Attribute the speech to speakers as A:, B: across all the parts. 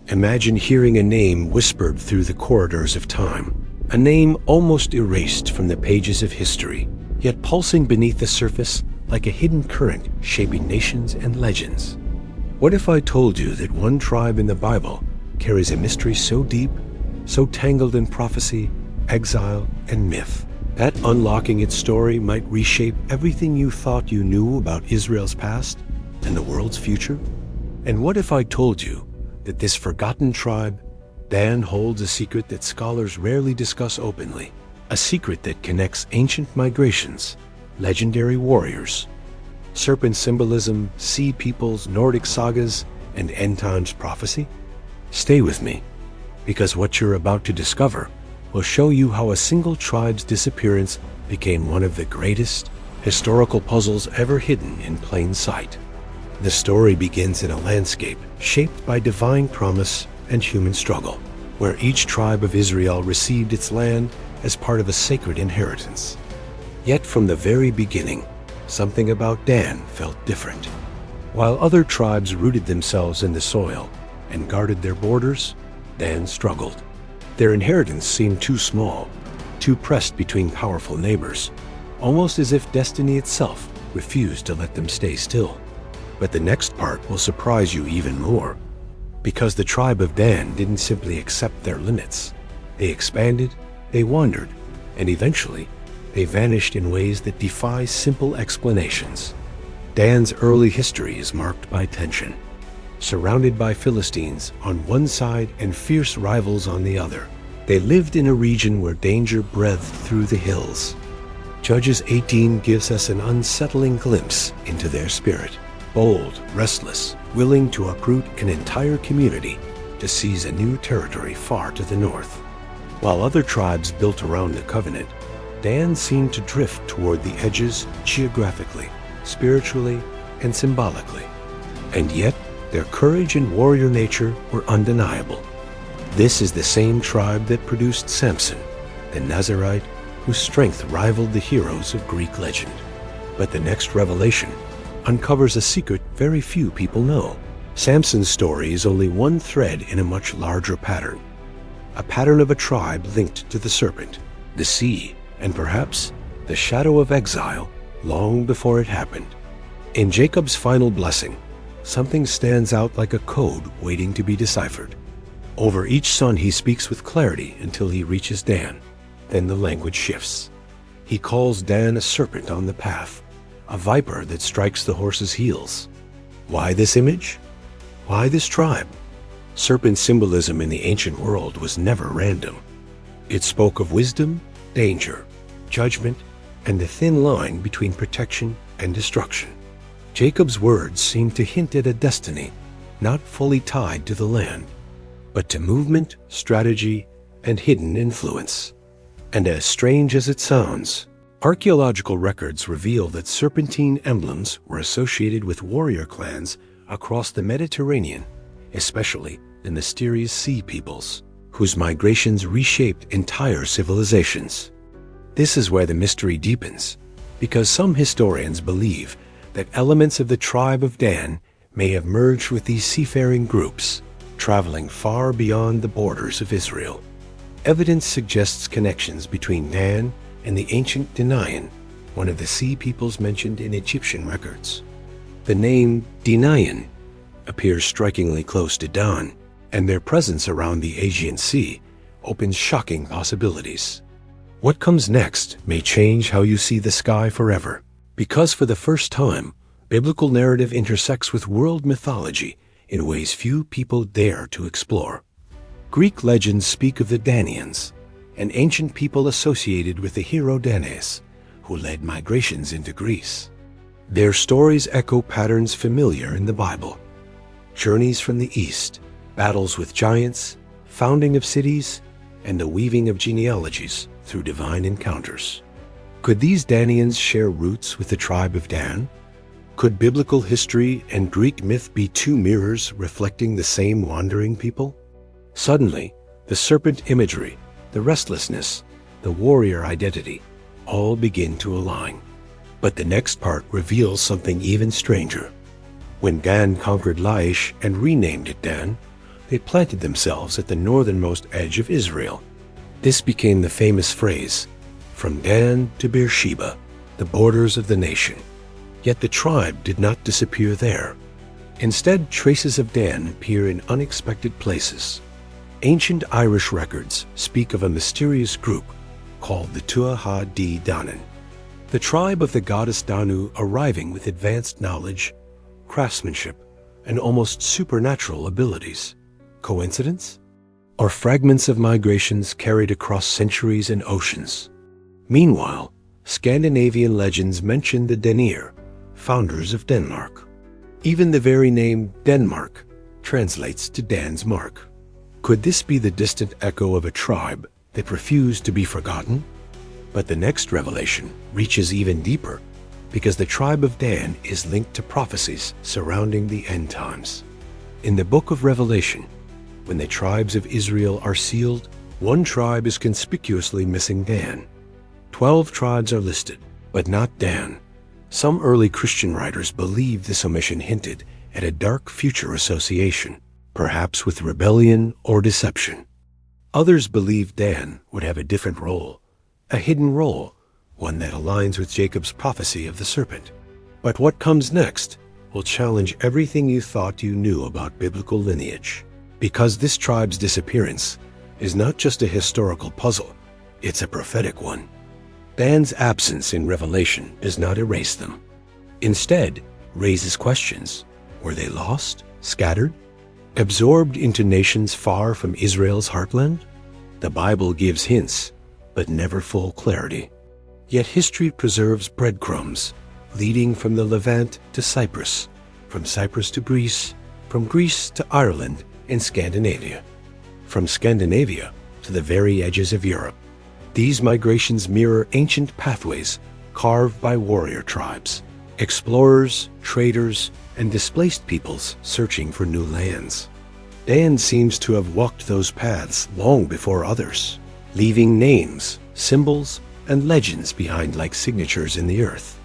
A: Imagine hearing a name whispered through the corridors of time, a name almost erased from the pages of history, yet pulsing beneath the surface like a hidden current shaping nations and legends. What if I told you that one tribe in the Bible carries a mystery so deep, so tangled in prophecy, exile, and myth, that unlocking its story might reshape everything you thought you knew about Israel's past and the world's future? And what if I told you that this forgotten tribe, Dan, holds a secret that scholars rarely discuss openly, a secret that connects ancient migrations, legendary warriors, serpent symbolism, sea peoples, Nordic sagas, and end times prophecy? Stay with me, because what you're about to discover will show you how a single tribe's disappearance became one of the greatest historical puzzles ever hidden in plain sight. The story begins in a landscape shaped by divine promise and human struggle, where each tribe of Israel received its land as part of a sacred inheritance. Yet from the very beginning, something about Dan felt different. While other tribes rooted themselves in the soil and guarded their borders, Dan struggled. Their inheritance seemed too small, too pressed between powerful neighbors, almost as if destiny itself refused to let them stay still. But the next part will surprise you even more, because the tribe of Dan didn't simply accept their limits. They expanded, they wandered, and eventually they vanished in ways that defy simple explanations. Dan's early history is marked by tension, surrounded by Philistines on one side and fierce rivals on the other. They lived in a region where danger breathed through the hills. Judges 18 gives us an unsettling glimpse into their spirit. Bold, restless, willing to uproot an entire community to seize a new territory far to the north. While other tribes built around the covenant, Dan seemed to drift toward the edges geographically, spiritually, and symbolically. And yet, their courage and warrior nature were undeniable. This is the same tribe that produced Samson, the Nazarite, whose strength rivaled the heroes of Greek legend. But the next revelation uncovers a secret very few people know. Samson's story is only one thread in a much larger pattern. A pattern of a tribe linked to the serpent, the sea, and perhaps the shadow of exile long before it happened. In Jacob's final blessing, something stands out like a code waiting to be deciphered. Over each son he speaks with clarity until he reaches Dan. Then the language shifts. He calls Dan a serpent on the path, a viper that strikes the horse's heels. Why this image? Why this tribe? Serpent symbolism in the ancient world was never random. It spoke of wisdom, danger, judgment, and the thin line between protection and destruction. Jacob's words seem to hint at a destiny not fully tied to the land, but to movement, strategy, and hidden influence. And as strange as it sounds, archaeological records reveal that serpentine emblems were associated with warrior clans across the Mediterranean, especially the mysterious sea peoples, whose migrations reshaped entire civilizations. This is where the mystery deepens, because some historians believe that elements of the tribe of Dan may have merged with these seafaring groups, traveling far beyond the borders of Israel. Evidence suggests connections between Dan and the ancient Danaans, one of the sea peoples mentioned in Egyptian records. The name Danaans appears strikingly close to Dan, and their presence around the Aegean Sea opens shocking possibilities. What comes next may change how you see the sky forever, because for the first time, biblical narrative intersects with world mythology in ways few people dare to explore. Greek legends speak of the Danaans, an ancient people associated with the hero Danaans, who led migrations into Greece. Their stories echo patterns familiar in the Bible: journeys from the east, battles with giants, founding of cities, and the weaving of genealogies through divine encounters. Could these Danaans share roots with the tribe of Dan? Could biblical history and Greek myth be two mirrors reflecting the same wandering people? Suddenly, the serpent imagery, the restlessness, the warrior identity, all begin to align. But the next part reveals something even stranger. When Dan conquered Laish and renamed it Dan, they planted themselves at the northernmost edge of Israel. This became the famous phrase, "From Dan to Beersheba, the borders of the nation." Yet the tribe did not disappear there. Instead, traces of Dan appear in unexpected places. Ancient Irish records speak of a mysterious group called the Tuatha Dé Danann, the tribe of the goddess Danu arriving with advanced knowledge, craftsmanship, and almost supernatural abilities. Coincidence? Or fragments of migrations carried across centuries and oceans? Meanwhile, Scandinavian legends mention the Danir, founders of Denmark. Even the very name Denmark translates to Dan's mark. Could this be the distant echo of a tribe that refused to be forgotten? But the next revelation reaches even deeper, because the tribe of Dan is linked to prophecies surrounding the end times. In the book of Revelation, when the tribes of Israel are sealed, one tribe is conspicuously missing, Dan. 12 tribes are listed, but not Dan. Some early Christian writers believe this omission hinted at a dark future association, perhaps with rebellion or deception. Others believe Dan would have a different role, a hidden role, one that aligns with Jacob's prophecy of the serpent. But what comes next will challenge everything you thought you knew about biblical lineage, because this tribe's disappearance is not just a historical puzzle, it's a prophetic one. Dan's absence in Revelation does not erase them. Instead, raises questions. Were they lost, scattered, absorbed into nations far from Israel's heartland? The Bible gives hints, but never full clarity. Yet history preserves breadcrumbs, leading from the Levant to Cyprus, from Cyprus to Greece, from Greece to Ireland and Scandinavia, from Scandinavia to the very edges of Europe. These migrations mirror ancient pathways carved by warrior tribes, explorers, traders, and displaced peoples searching for new lands. Dan seems to have walked those paths long before others, leaving names, symbols, and legends behind like signatures in the earth.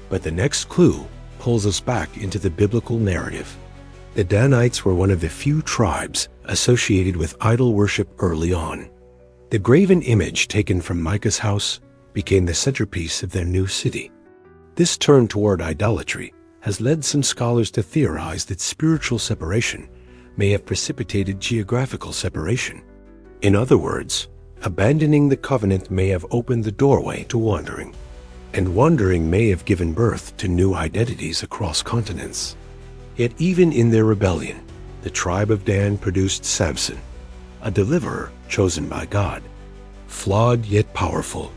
A: But the next clue pulls us back into the biblical narrative. The Danites were one of the few tribes associated with idol worship early on. The graven image taken from Micah's house became the centerpiece of their new city. This turn toward idolatry has led some scholars to theorize that spiritual separation may have precipitated geographical separation. In other words, abandoning the covenant may have opened the doorway to wandering, and wandering may have given birth to new identities across continents. Yet even in their rebellion, the tribe of Dan produced Samson, a deliverer chosen by God, flawed yet powerful,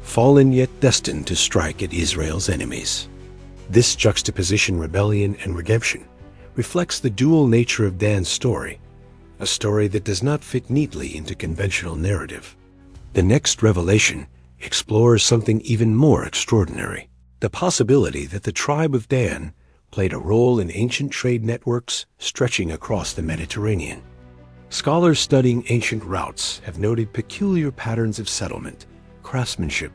A: fallen yet destined to strike at Israel's enemies. This juxtaposition, rebellion and redemption, reflects the dual nature of Dan's story, a story that does not fit neatly into conventional narrative. The next revelation explores something even more extraordinary, the possibility that the tribe of Dan played a role in ancient trade networks stretching across the Mediterranean. Scholars studying ancient routes have noted peculiar patterns of settlement, craftsmanship,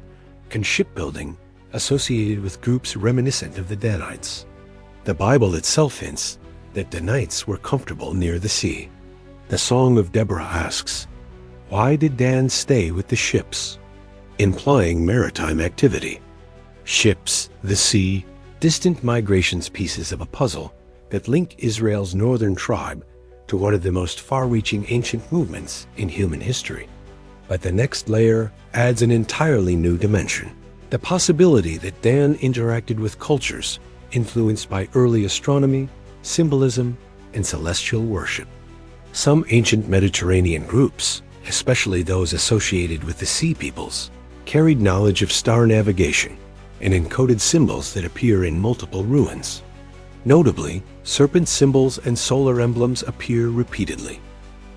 A: and shipbuilding associated with groups reminiscent of the Danites. The Bible itself hints that Danites were comfortable near the sea. The Song of Deborah asks, "Why did Dan stay with the ships?" implying maritime activity. Ships, the sea, distant migrations, pieces of a puzzle that link Israel's northern tribe to one of the most far-reaching ancient movements in human history. But the next layer adds an entirely new dimension, the possibility that Dan interacted with cultures influenced by early astronomy, symbolism, and celestial worship. Some ancient Mediterranean groups, especially those associated with the Sea Peoples, carried knowledge of star navigation and encoded symbols that appear in multiple ruins. Notably, serpent symbols and solar emblems appear repeatedly.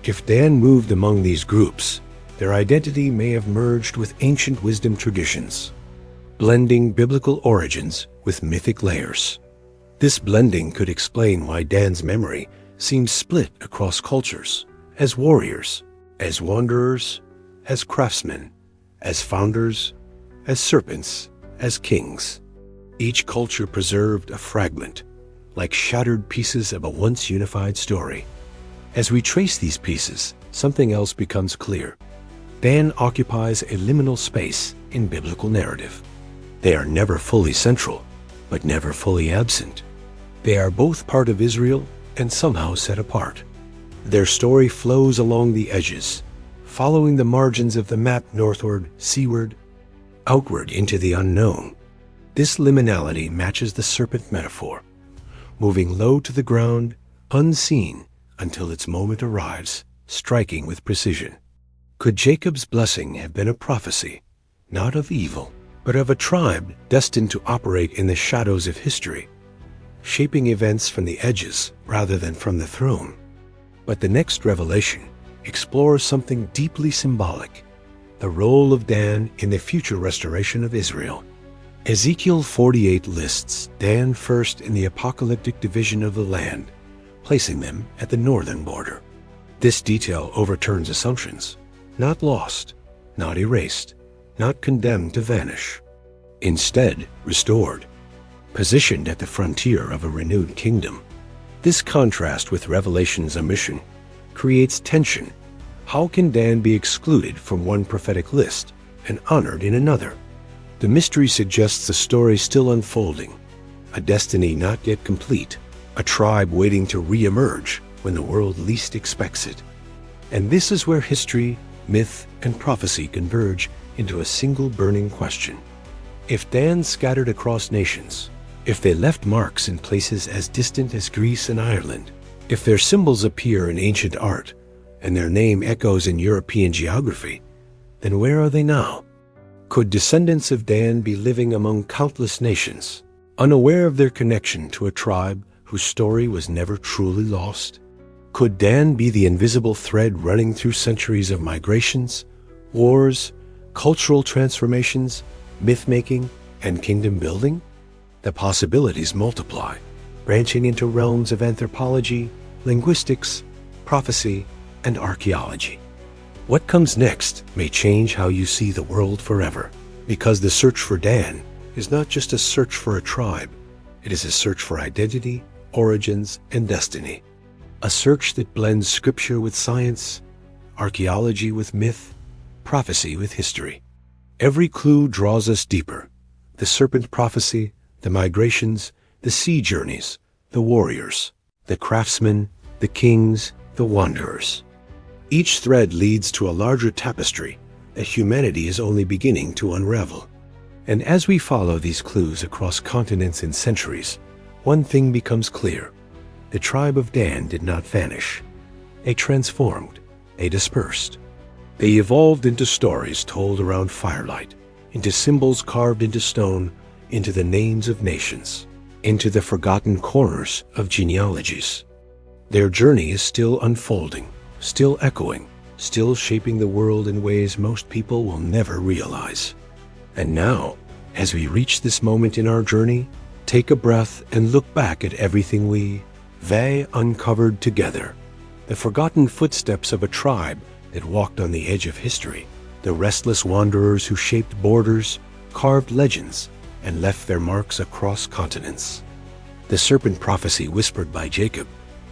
A: If Dan moved among these groups, their identity may have merged with ancient wisdom traditions, blending biblical origins with mythic layers. This blending could explain why Dan's memory seems split across cultures, as warriors, as wanderers, as craftsmen, as founders, as serpents, as kings. Each culture preserved a fragment, like shattered pieces of a once unified story. As we trace these pieces, something else becomes clear. Dan occupies a liminal space in biblical narrative. They are never fully central, but never fully absent. They are both part of Israel and somehow set apart. Their story flows along the edges, following the margins of the map northward, seaward, outward into the unknown. This liminality matches the serpent metaphor, moving low to the ground, unseen, until its moment arrives, striking with precision. Could Jacob's blessing have been a prophecy, not of evil, but of a tribe destined to operate in the shadows of history, shaping events from the edges rather than from the throne? But the next revelation explores something deeply symbolic, the role of Dan in the future restoration of Israel. Ezekiel 48 lists Dan first in the apocalyptic division of the land, placing them at the northern border. This detail overturns assumptions, not lost, not erased, not condemned to vanish. Instead, restored, positioned at the frontier of a renewed kingdom. This contrast with Revelation's omission creates tension. How can Dan be excluded from one prophetic list and honored in another? The mystery suggests a story still unfolding, a destiny not yet complete, a tribe waiting to re-emerge when the world least expects it. And this is where history, myth, and prophecy converge into a single burning question. If Dan scattered across nations, if they left marks in places as distant as Greece and Ireland, if their symbols appear in ancient art, and their name echoes in European geography, then where are they now? Could descendants of Dan be living among countless nations, unaware of their connection to a tribe whose story was never truly lost? Could Dan be the invisible thread running through centuries of migrations, wars, cultural transformations, myth-making, and kingdom-building? The possibilities multiply, branching into realms of anthropology, linguistics, prophecy, and archaeology. What comes next may change how you see the world forever, because the search for Dan is not just a search for a tribe, it is a search for identity, origins, and destiny. A search that blends scripture with science, archaeology with myth, prophecy with history. Every clue draws us deeper. The serpent prophecy, the migrations, the sea journeys, the warriors, the craftsmen, the kings, the wanderers. Each thread leads to a larger tapestry that humanity is only beginning to unravel. And as we follow these clues across continents and centuries, one thing becomes clear. The tribe of Dan did not vanish. They transformed. They dispersed. They evolved into stories told around firelight, into symbols carved into stone, into the names of nations, into the forgotten corners of genealogies. Their journey is still unfolding, still echoing, still shaping the world in ways most people will never realize. And now, as we reach this moment in our journey, take a breath and look back at everything they uncovered together. The forgotten footsteps of a tribe that walked on the edge of history, the restless wanderers who shaped borders, carved legends, and left their marks across continents. The serpent prophecy whispered by Jacob,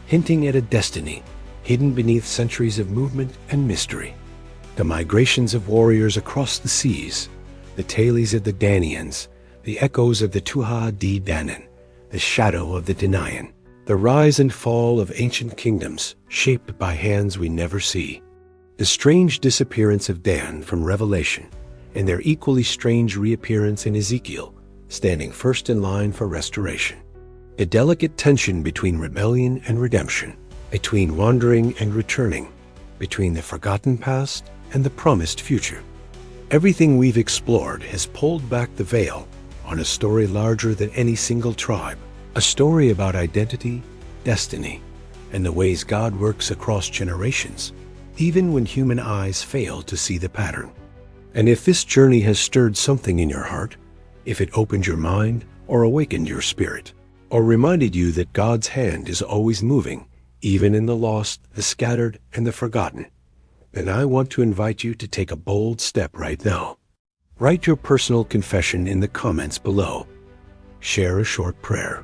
A: hinting at a destiny hidden beneath centuries of movement and mystery. The migrations of warriors across the seas, the tales of the Danaans, the echoes of the Tuatha Dé Danann, the shadow of the Danaans, the rise and fall of ancient kingdoms shaped by hands we never see. The strange disappearance of Dan from Revelation, and their equally strange reappearance in Ezekiel, standing first in line for restoration. A delicate tension between rebellion and redemption, between wandering and returning, between the forgotten past and the promised future. Everything we've explored has pulled back the veil on a story larger than any single tribe, a story about identity, destiny, and the ways God works across generations, even when human eyes fail to see the pattern. And if this journey has stirred something in your heart, if it opened your mind or awakened your spirit, or reminded you that God's hand is always moving, even in the lost, the scattered, and the forgotten, then I want to invite you to take a bold step right now. Write your personal confession in the comments below. Share a short prayer.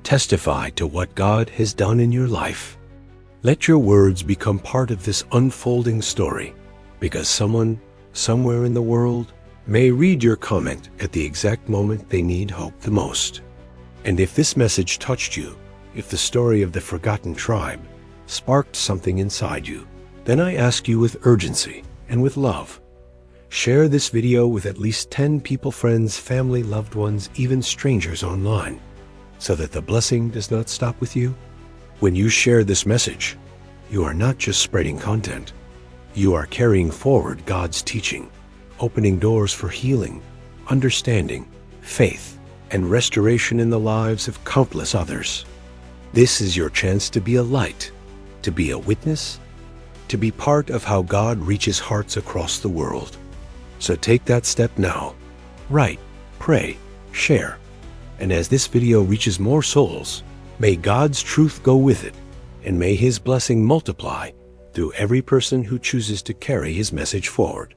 A: Testify to what God has done in your life. Let your words become part of this unfolding story, because someone, somewhere in the world, may read your comment at the exact moment they need hope the most. And if this message touched you, if the story of the forgotten tribe sparked something inside you, then I ask you with urgency and with love, share this video with at least 10 people, friends, family, loved ones, even strangers online, so that the blessing does not stop with you. When you share this message, you are not just spreading content. You are carrying forward God's teaching, opening doors for healing, understanding, faith, and restoration in the lives of countless others. This is your chance to be a light, to be a witness, to be part of how God reaches hearts across the world. So take that step now. Write, pray, share. And as this video reaches more souls, may God's truth go with it, and may His blessing multiply through every person who chooses to carry His message forward.